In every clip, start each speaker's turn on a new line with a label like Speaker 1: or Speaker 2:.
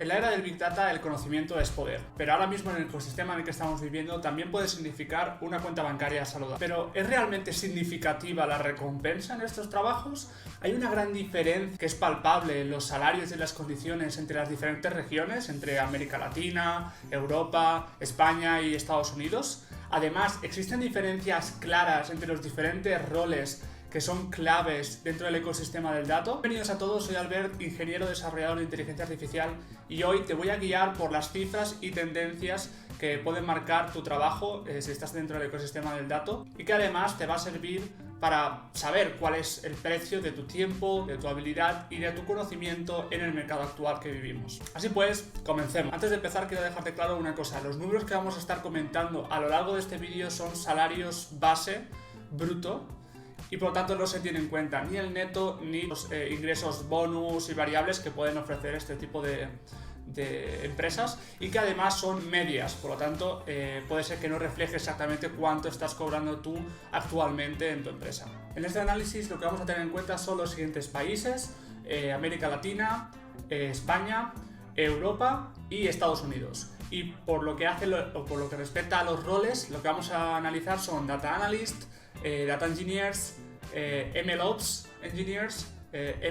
Speaker 1: En la era del Big Data el conocimiento es poder, pero ahora mismo en el ecosistema en el que estamos viviendo también puede significar una cuenta bancaria saludable. Pero ¿es realmente significativa la recompensa en estos trabajos? ¿Hay una gran diferencia que es palpable en los salarios y las condiciones entre las diferentes regiones, entre América Latina, Europa, España y Estados Unidos? Además, ¿existen diferencias claras entre los diferentes roles que son claves dentro del ecosistema del dato? Bienvenidos a todos, soy Albert, ingeniero desarrollador de inteligencia artificial, y hoy te voy a guiar por las cifras y tendencias que pueden marcar tu trabajo si estás dentro del ecosistema del dato, y que además te va a servir para saber cuál es el precio de tu tiempo, de tu habilidad y de tu conocimiento en el mercado actual que vivimos. Así pues, comencemos. Antes de empezar, quiero dejarte claro una cosa: los números que vamos a estar comentando a lo largo de este vídeo son salarios base bruto, y por lo tanto no se tiene en cuenta ni el neto ni los ingresos bonus y variables que pueden ofrecer este tipo de empresas, y que además son medias, por lo tanto puede ser que no refleje exactamente cuánto estás cobrando tú actualmente en tu empresa. En este análisis lo que vamos a tener en cuenta son los siguientes países: América Latina, España, Europa y Estados Unidos. Y por lo que respecta a los roles, lo que vamos a analizar son Data Analyst, Data Engineers, MLOps Engineers,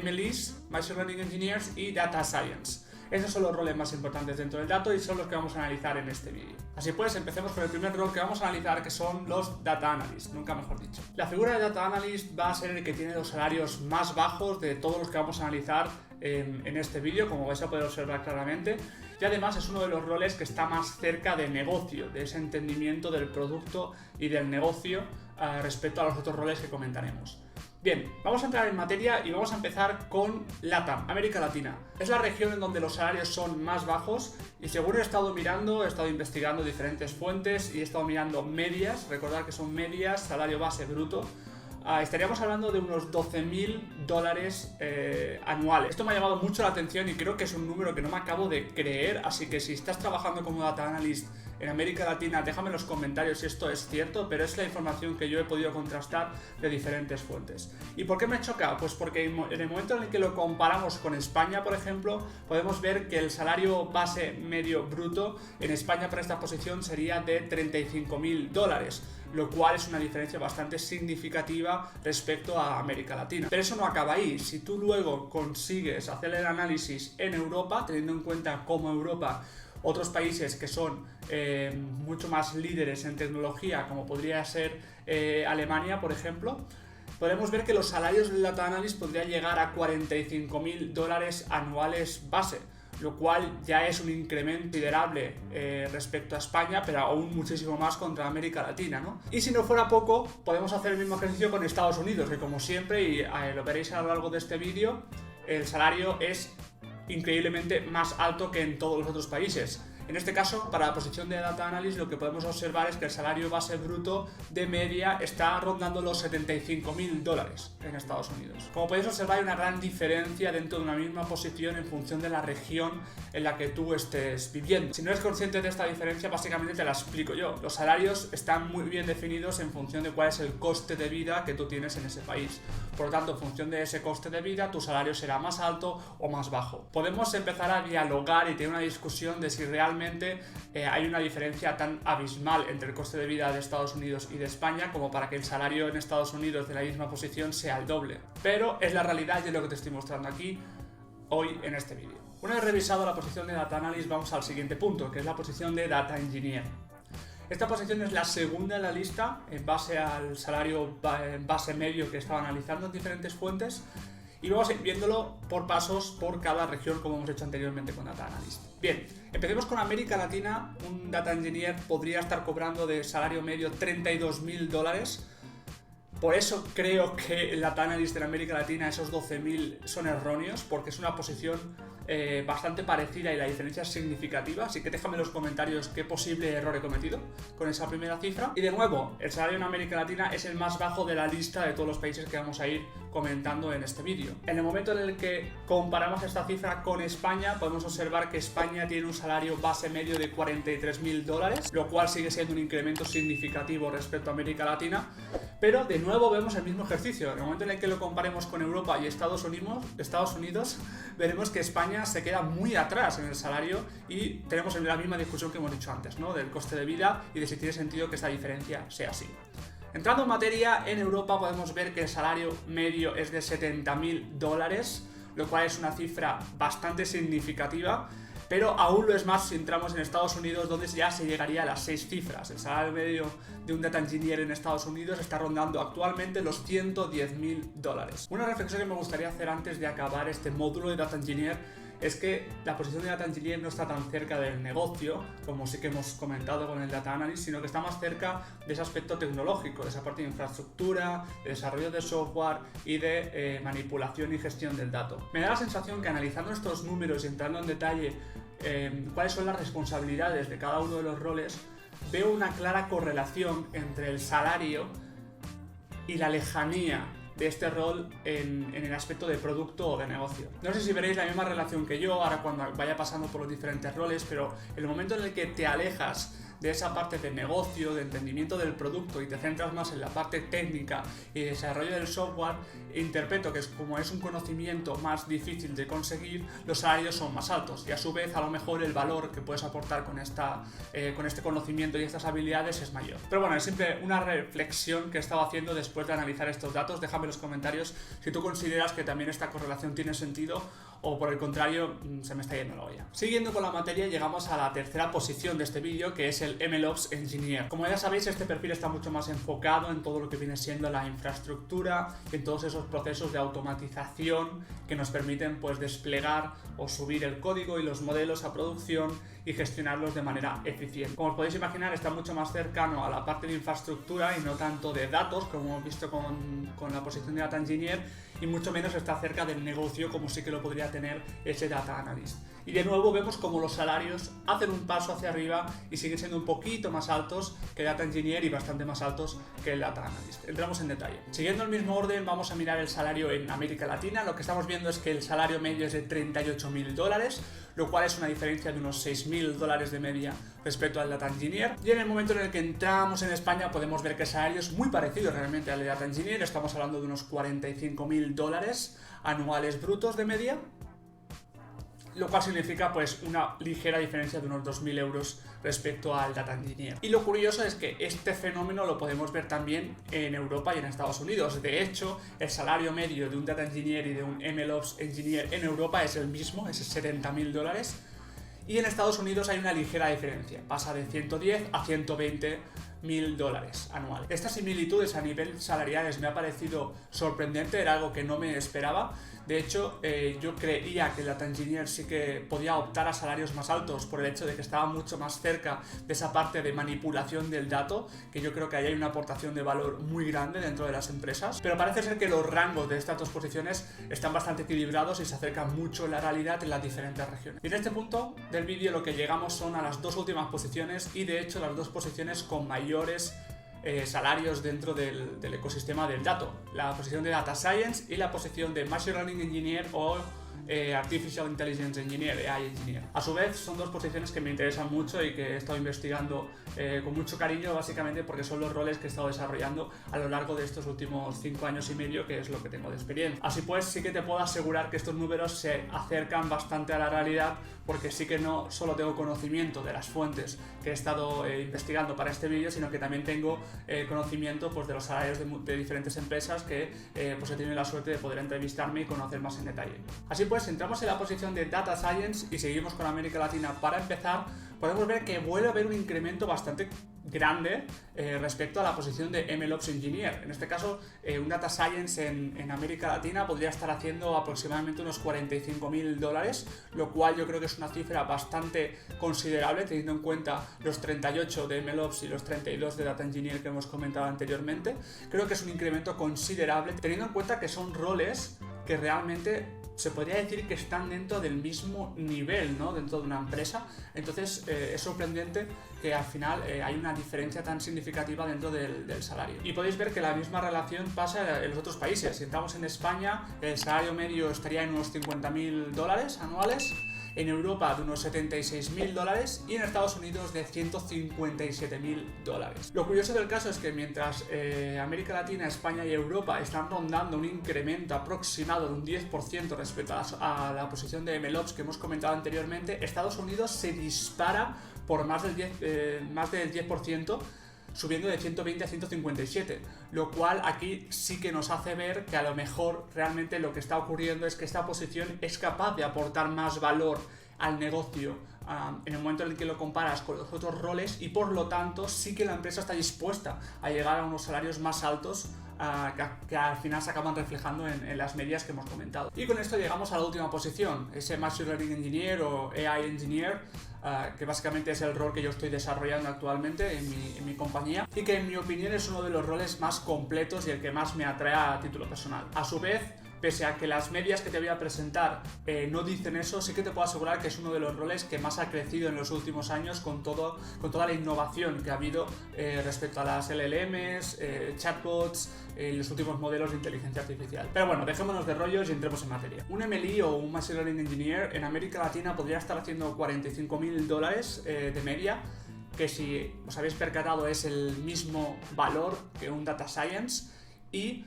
Speaker 1: MLEs, Machine Learning Engineers y Data Science. Esos son los roles más importantes dentro del dato y son los que vamos a analizar en este vídeo. Así pues, empecemos con el primer rol que vamos a analizar, que son los Data Analyst, nunca mejor dicho. La figura de Data Analyst va a ser el que tiene los salarios más bajos de todos los que vamos a analizar en este vídeo, como vais a poder observar claramente, y además es uno de los roles que está más cerca del negocio, de ese entendimiento del producto y del negocio respecto a los otros roles que comentaremos. Bien, vamos a entrar en materia y vamos a empezar con LATAM, América Latina. Es la región en donde los salarios son más bajos, y según he estado mirando, he estado investigando diferentes fuentes y he estado mirando medias. Recordad que son medias, salario base bruto. Estaríamos hablando de unos $12.000 anuales. Esto me ha llamado mucho la atención y creo que es un número que no me acabo de creer, así que si estás trabajando como Data Analyst en América Latina, déjame en los comentarios si esto es cierto, pero es la información que yo he podido contrastar de diferentes fuentes. ¿Y por qué me choca? Pues porque en el momento en el que lo comparamos con España, por ejemplo, podemos ver que el salario base medio bruto en España para esta posición sería de $35.000, lo cual es una diferencia bastante significativa respecto a América Latina. Pero eso no acaba ahí. Si tú luego consigues hacer el análisis en Europa, teniendo en cuenta como Europa otros países que son mucho más líderes en tecnología, como podría ser Alemania, por ejemplo, podemos ver que los salarios del Data Analyst podrían llegar a $45.000 anuales base, lo cual ya es un incremento considerable respecto a España, pero aún muchísimo más contra América Latina, ¿no? Y si no fuera poco, podemos hacer el mismo ejercicio con Estados Unidos, que como siempre, y lo veréis a lo largo de este vídeo, el salario es increíblemente más alto que en todos los otros países. En este caso, para la posición de Data Analyst, lo que podemos observar es que el salario base bruto de media está rondando los $75.000 en Estados Unidos. Como podéis observar, hay una gran diferencia dentro de una misma posición en función de la región en la que tú estés viviendo. Si no eres consciente de esta diferencia, básicamente te la explico yo. Los salarios están muy bien definidos en función de cuál es el coste de vida que tú tienes en ese país. Por lo tanto, en función de ese coste de vida, tu salario será más alto o más bajo. Podemos empezar a dialogar y tener una discusión de si realmente hay una diferencia tan abismal entre el coste de vida de Estados Unidos y de España como para que el salario en Estados Unidos de la misma posición sea el doble. Pero es la realidad y es lo que te estoy mostrando aquí hoy en este vídeo. Una vez revisado la posición de Data Analyst, vamos al siguiente punto, que es la posición de Data Engineer. Esta posición es la segunda en la lista en base al salario base medio que estaba analizando en diferentes fuentes, y vamos a ir viéndolo por pasos por cada región, como hemos hecho anteriormente con Data Analyst. Bien, empecemos con América Latina. Un Data Engineer podría estar cobrando de salario medio $32.000. Por eso creo que el Data Analyst en América Latina, esos 12.000 son erróneos, porque es una posición bastante parecida y la diferencia es significativa. Así que déjame en los comentarios qué posible error he cometido con esa primera cifra. Y de nuevo, el salario en América Latina es el más bajo de la lista de todos los países que vamos a ir comentando en este vídeo. En el momento en el que comparamos esta cifra con España, podemos observar que España tiene un salario base medio de 43.000 dólares, lo cual sigue siendo un incremento significativo respecto a América Latina, pero de nuevo vemos el mismo ejercicio. En el momento en el que lo comparemos con Europa y Estados Unidos, veremos que España se queda muy atrás en el salario y tenemos la misma discusión que hemos dicho antes, ¿no? Del coste de vida y de si tiene sentido que esta diferencia sea así. Entrando en materia, en Europa podemos ver que el salario medio es de 70.000 dólares, lo cual es una cifra bastante significativa, pero aún lo es más si entramos en Estados Unidos, donde ya se llegaría a las 6 cifras. El salario medio de un data engineer en Estados Unidos está rondando actualmente los 110.000 dólares. Una reflexión que me gustaría hacer antes de acabar este módulo de data engineer es que la posición de data engineer no está tan cerca del negocio, como sí que hemos comentado con el data analyst, sino que está más cerca de ese aspecto tecnológico, de esa parte de infraestructura, de desarrollo de software y de manipulación y gestión del dato. Me da la sensación que analizando estos números y entrando en detalle cuáles son las responsabilidades de cada uno de los roles, veo una clara correlación entre el salario y la lejanía de este rol en el aspecto de producto o de negocio. No sé si veréis la misma relación que yo ahora cuando vaya pasando por los diferentes roles, pero en el momento en el que te alejas de esa parte de negocio, de entendimiento del producto y te centras más en la parte técnica y desarrollo del software, interpreto que como es un conocimiento más difícil de conseguir, los salarios son más altos y a su vez a lo mejor el valor que puedes aportar con este conocimiento y estas habilidades es mayor. Pero bueno, es siempre una reflexión que he estado haciendo después de analizar estos datos. Déjame en los comentarios si tú consideras que también esta correlación tiene sentido o por el contrario se me está yendo la olla. Siguiendo con la materia, llegamos a la tercera posición de este vídeo, que es el MLOps Engineer. Como ya sabéis, este perfil está mucho más enfocado en todo lo que viene siendo la infraestructura, en todos esos procesos de automatización que nos permiten pues desplegar o subir el código y los modelos a producción y gestionarlos de manera eficiente. Como os podéis imaginar, está mucho más cercano a la parte de infraestructura y no tanto de datos, como hemos visto con la posición de Data Engineer, y mucho menos está cerca del negocio, como sí que lo podría tener ese Data Analyst. Y de nuevo vemos como los salarios hacen un paso hacia arriba y siguen siendo un poquito más altos que el Data Engineer y bastante más altos que el Data Analyst. Entramos en detalle. Siguiendo el mismo orden, vamos a mirar el salario en América Latina. Lo que estamos viendo es que el salario medio es de 38.000 dólares, lo cual es una diferencia de unos 6.000 dólares de media respecto al Data Engineer. Y en el momento en el que entramos en España podemos ver que el salario es muy parecido realmente al de Data Engineer. Estamos hablando de unos 45.000 dólares anuales brutos de media, lo cual significa pues una ligera diferencia de unos 2.000 euros respecto al Data Engineer. Y lo curioso es que este fenómeno lo podemos ver también en Europa y en Estados Unidos. De hecho, el salario medio de un Data Engineer y de un MLOps Engineer en Europa es el mismo, es 70.000 dólares. Y en Estados Unidos hay una ligera diferencia, pasa de 110 a 120.000 dólares anuales. Estas similitudes a nivel salariales me ha parecido sorprendente, era algo que no me esperaba. De hecho, yo creía que el Data Engineer sí que podía optar a salarios más altos por el hecho de que estaba mucho más cerca de esa parte de manipulación del dato, que yo creo que ahí hay una aportación de valor muy grande dentro de las empresas. Pero parece ser que los rangos de estas dos posiciones están bastante equilibrados y se acercan mucho en la realidad en las diferentes regiones. Y en este punto del vídeo lo que llegamos son a las dos últimas posiciones y de hecho las dos posiciones con mayores salarios dentro del ecosistema del dato, la posición de Data Science y la posición de Machine Learning Engineer o Artificial Intelligence Engineer, AI Engineer. A su vez son dos posiciones que me interesan mucho y que he estado investigando con mucho cariño, básicamente porque son los roles que he estado desarrollando a lo largo de estos últimos 5 años y medio, que es lo que tengo de experiencia. Así pues, sí que te puedo asegurar que estos números se acercan bastante a la realidad, porque sí que no solo tengo conocimiento de las fuentes que he estado investigando para este vídeo, sino que también tengo conocimiento pues, de los salarios de diferentes empresas que pues he tenido la suerte de poder entrevistarme y conocer más en detalle. Así pues, entramos en la posición de Data Science y seguimos con América Latina. Para empezar, podemos ver que vuelve a haber un incremento bastante grande respecto a la posición de MLOps Engineer. En este caso, un Data Science en América Latina podría estar haciendo aproximadamente unos 45.000 dólares, lo cual yo creo que es una cifra bastante considerable teniendo en cuenta los 38 de MLOps y los 32 de Data Engineer que hemos comentado anteriormente. Creo que es un incremento considerable teniendo en cuenta que son roles que realmente se podría decir que están dentro del mismo nivel, ¿no? Dentro de una empresa. Entonces es sorprendente que al final hay una diferencia tan significativa dentro del salario. Y podéis ver que la misma relación pasa en los otros países. Si estamos en España, el salario medio estaría en unos $50.000 anuales, en Europa de unos $76.000 y en Estados Unidos de $157.000. Lo curioso del caso es que mientras América Latina, España y Europa están rondando un incremento aproximado de un 10% respecto a la posición de MLOps que hemos comentado anteriormente, Estados Unidos se dispara por más del 10%, subiendo de 120 a 157, lo cual aquí sí que nos hace ver que a lo mejor realmente lo que está ocurriendo es que esta posición es capaz de aportar más valor al negocio en el momento en el que lo comparas con los otros roles, y por lo tanto sí que la empresa está dispuesta a llegar a unos salarios más altos que al final se acaban reflejando en las medias que hemos comentado. Y con esto llegamos a la última posición, ese Machine Learning Engineer o AI Engineer, que básicamente es el rol que yo estoy desarrollando actualmente en mi compañía, y que en mi opinión es uno de los roles más completos y el que más me atrae a título personal. A su vez, pese a que las medias que te voy a presentar no dicen eso, sí que te puedo asegurar que es uno de los roles que más ha crecido en los últimos años con toda la innovación que ha habido respecto a las LLMs, chatbots, los últimos modelos de inteligencia artificial. Pero bueno, dejémonos de rollos y entremos en materia. Un MLE o un Machine Learning Engineer en América Latina podría estar haciendo $45.000 de media, que si os habéis percatado es el mismo valor que un Data Science, y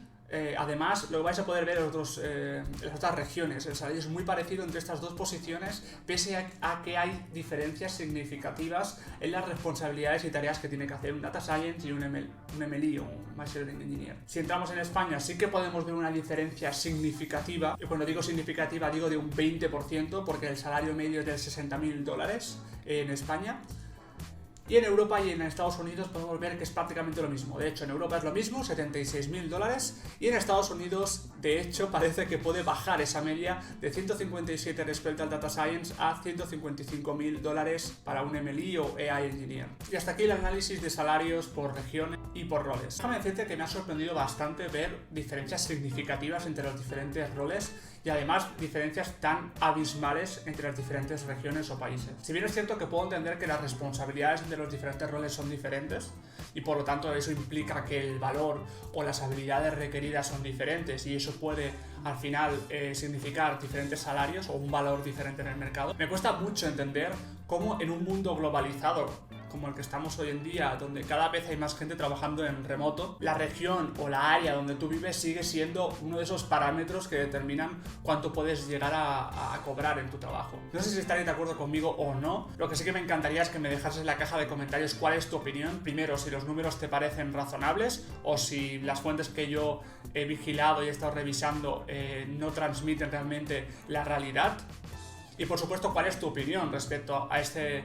Speaker 1: además lo vais a poder ver en las otras regiones. El salario es muy parecido entre estas dos posiciones, pese a que hay diferencias significativas en las responsabilidades y tareas que tiene que hacer un Data Science y un MLE o un Machine Learning Engineer. Si entramos en España sí que podemos ver una diferencia significativa, y cuando digo significativa digo de un 20%, porque el salario medio es de $60.000 en España. Y en Europa y en Estados Unidos podemos ver que es prácticamente lo mismo. De hecho, en Europa es lo mismo, $76.000, y en Estados Unidos, de hecho, parece que puede bajar esa media de 157 respecto al Data Science a $155.000 para un MLE o AI Engineer. Y hasta aquí el análisis de salarios por regiones y por roles. Déjame decirte que me ha sorprendido bastante ver diferencias significativas entre los diferentes roles, y además diferencias tan abismales entre las diferentes regiones o países. Si bien es cierto que puedo entender que las responsabilidades de los diferentes roles son diferentes, y por lo tanto eso implica que el valor o las habilidades requeridas son diferentes, y eso puede al final significar diferentes salarios o un valor diferente en el mercado, me cuesta mucho entender cómo en un mundo globalizado como el que estamos hoy en día, donde cada vez hay más gente trabajando en remoto, la región o la área donde tú vives sigue siendo uno de esos parámetros que determinan cuánto puedes llegar a cobrar en tu trabajo. No sé si estaréis de acuerdo conmigo o no. Lo que sí que me encantaría es que me dejases en la caja de comentarios cuál es tu opinión. Primero, si los números te parecen razonables, o si las fuentes que yo he vigilado y he estado revisando no transmiten realmente la realidad. Y por supuesto, ¿cuál es tu opinión respecto a este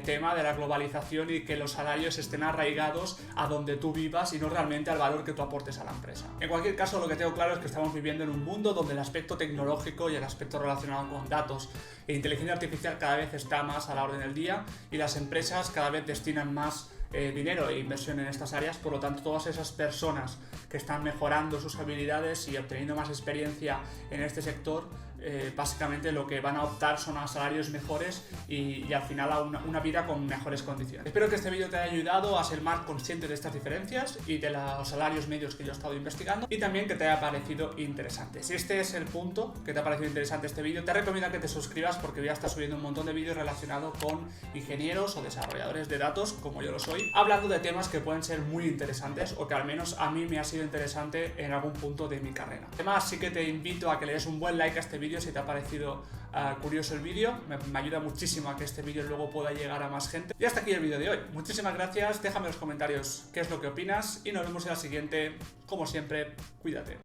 Speaker 1: tema de la globalización y que los salarios estén arraigados a donde tú vivas y no realmente al valor que tú aportes a la empresa? En cualquier caso, lo que tengo claro es que estamos viviendo en un mundo donde el aspecto tecnológico y el aspecto relacionado con datos e inteligencia artificial cada vez está más a la orden del día, y las empresas cada vez destinan más dinero e inversión en estas áreas. Por lo tanto, todas esas personas que están mejorando sus habilidades y obteniendo más experiencia en este sector, básicamente lo que van a optar son a salarios mejores y al final a una vida con mejores condiciones. Espero que este vídeo te haya ayudado a ser más consciente de estas diferencias y de los salarios medios que yo he estado investigando, y también que te haya parecido interesante. Si este es el punto que te ha parecido interesante este vídeo, te recomiendo que te suscribas, porque voy a estar subiendo un montón de vídeos relacionados con ingenieros o desarrolladores de datos, como yo lo soy, hablando de temas que pueden ser muy interesantes, o que al menos a mí me ha sido interesante en algún punto de mi carrera. Además, sí que te invito a que le des un buen like a este vídeo si te ha parecido curioso el vídeo. Me ayuda muchísimo a que este vídeo luego pueda llegar a más gente. Y hasta aquí el vídeo de hoy. Muchísimas gracias, déjame en los comentarios qué es lo que opinas, y nos vemos en la siguiente. Como siempre, cuídate.